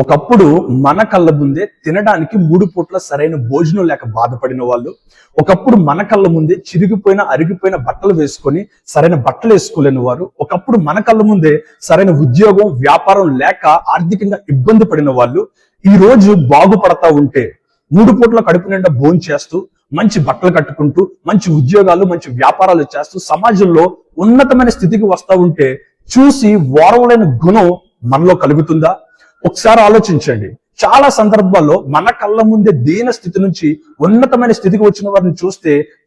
ఒకప్పుడు మన కళ్ళ ముందే తినడానికి 3 పూట్ల సరైన భోజనం లేక బాధపడిన వాళ్ళు, ఒకప్పుడు మన కళ్ళ ముందే చిరిగిపోయిన అరిగిపోయిన బట్టలు వేసుకొని సరైన బట్టలు వేసుకోలేని వారు, ఒకప్పుడు మన కళ్ళ ముందే సరైన ఉద్యోగం వ్యాపారం లేక ఆర్థికంగా ఇబ్బంది పడిన వాళ్ళు ఈ రోజు బాగుపడతా ఉంటే 3 పూట్ల కడుపు నిండా భోజనం చేస్తూ మంచి బట్టలు కట్టుకుంటూ మంచి ఉద్యోగాలు మంచి వ్యాపారాలు చేస్తూ సమాజంలో ఉన్నతమైన స్థితికి వస్తా ఉంటే చూసి ఓర్వలేని గుణం మనలో కలుగుతుందా? ఒకసారి ఆలోచించండి. చాలా సందర్భాల్లో మన కళ్ళ ముందే దీన స్థితి నుంచి ఉన్నతమైన స్థితికి వచ్చిన వారిని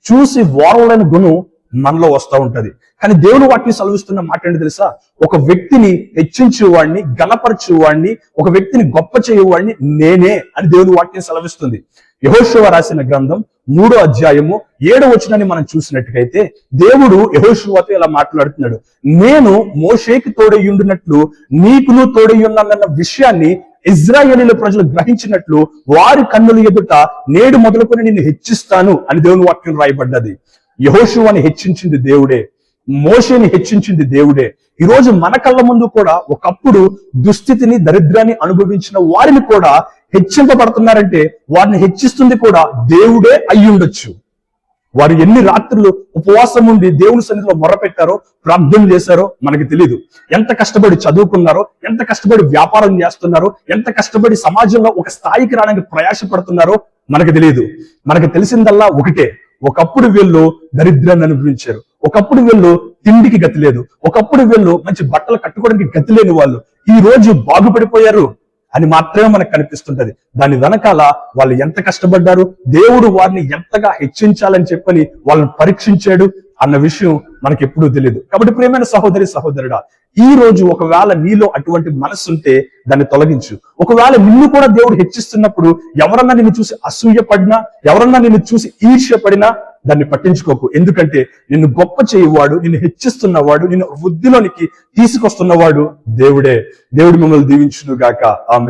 చూసి ఓర్వలేని గుణం మనలో వస్తూ ఉంటది. కానీ దేవుడు వాటిని సెలవిస్తున్న మాట ఏంటి తెలుసా? ఒక వ్యక్తిని హెచ్చించేవాడిని, గణపరచేవాడిని, ఒక వ్యక్తిని గొప్ప చేయవాడిని నేనే అని దేవుడు వాటిని సెలవిస్తుంది. యెహోషువ రాసిన గ్రంథం 3వ అధ్యాయము 7వ వచనాన్ని మనం చూసినట్టుగైతే దేవుడు యెహోషువతో ఇలా మాట్లాడుతున్నాడు. నేను మోషేకి తోడయ్యుండినట్లు నీకును తోడయ్యున్నానన్న విషయాన్ని ఇజ్రాయేలీల ప్రజలు గ్రహించినట్లు వారి కన్నుల ఎదుట నేడు మొదలుకొని నిన్ను హెచ్చిస్తాను అని దేవుని వాక్యం రాయబడ్డది. యెహోషువని హెచ్చించింది దేవుడే, మోషేని హెచ్చించింది దేవుడే. ఈ రోజు మన కళ్ళ ముందు కూడా ఒకప్పుడు దుస్థితిని దరిద్రాన్ని అనుభవించిన వారిని కూడా హెచ్చింపబడుతున్నారంటే వారిని హెచ్చిస్తుంది కూడా దేవుడే అయ్యుండొచ్చు. వారు ఎన్ని రాత్రులు ఉపవాసం ఉండి దేవుని సన్నిధిలో మొర్రపెట్టారో, ప్రార్థన చేశారో మనకి తెలియదు. ఎంత కష్టపడి చదువుకున్నారో, ఎంత కష్టపడి వ్యాపారం చేస్తున్నారో, ఎంత కష్టపడి సమాజంలో ఒక స్థాయికి రావడానికి ప్రయాసపడుతున్నారో మనకి తెలియదు. మనకి తెలిసిందల్లా ఒకటే, ఒకప్పుడు వీళ్ళు దరిద్రాన్ని అనుభవించారు, ఒకప్పుడు వీళ్ళు తిండికి గతి లేదు, ఒకప్పుడు వీళ్ళు మంచి బట్టలు కట్టుకోవడానికి గతి లేని వాళ్ళు ఈ రోజు బాగుపడిపోయారు అని మాత్రమే మనకు కనిపిస్తుంటది. దాని వెనకాల వాళ్ళు ఎంత కష్టపడ్డారు, దేవుడు వారిని ఎంతగా హెచ్చించాలని చెప్పని వాళ్ళని పరీక్షించాడు అన్న విషయం మనకి ఎప్పుడూ తెలియదు. కాబట్టి ప్రియమైన సహోదరి సహోదరుడా, ఈ రోజు ఒకవేళ నీలో అటువంటి మనసు ఉంటే దాన్ని తొలగించు. ఒకవేళ నిన్ను కూడా దేవుడు హెచ్చిస్తున్నప్పుడు ఎవరన్నా నిన్ను చూసి అసూయపడినా, ఎవరన్నా నిన్ను చూసి ఈర్ష్యపడినా దాన్ని పట్టించుకోకు. ఎందుకంటే నిన్ను గొప్ప చేయవాడు, నిన్ను హెచ్చిస్తున్నవాడు, నిన్ను వృద్ధిలోనికి తీసుకొస్తున్నవాడు దేవుడే. దేవుడు మిమ్మల్ని దీవించును గాక. ఆమేన్.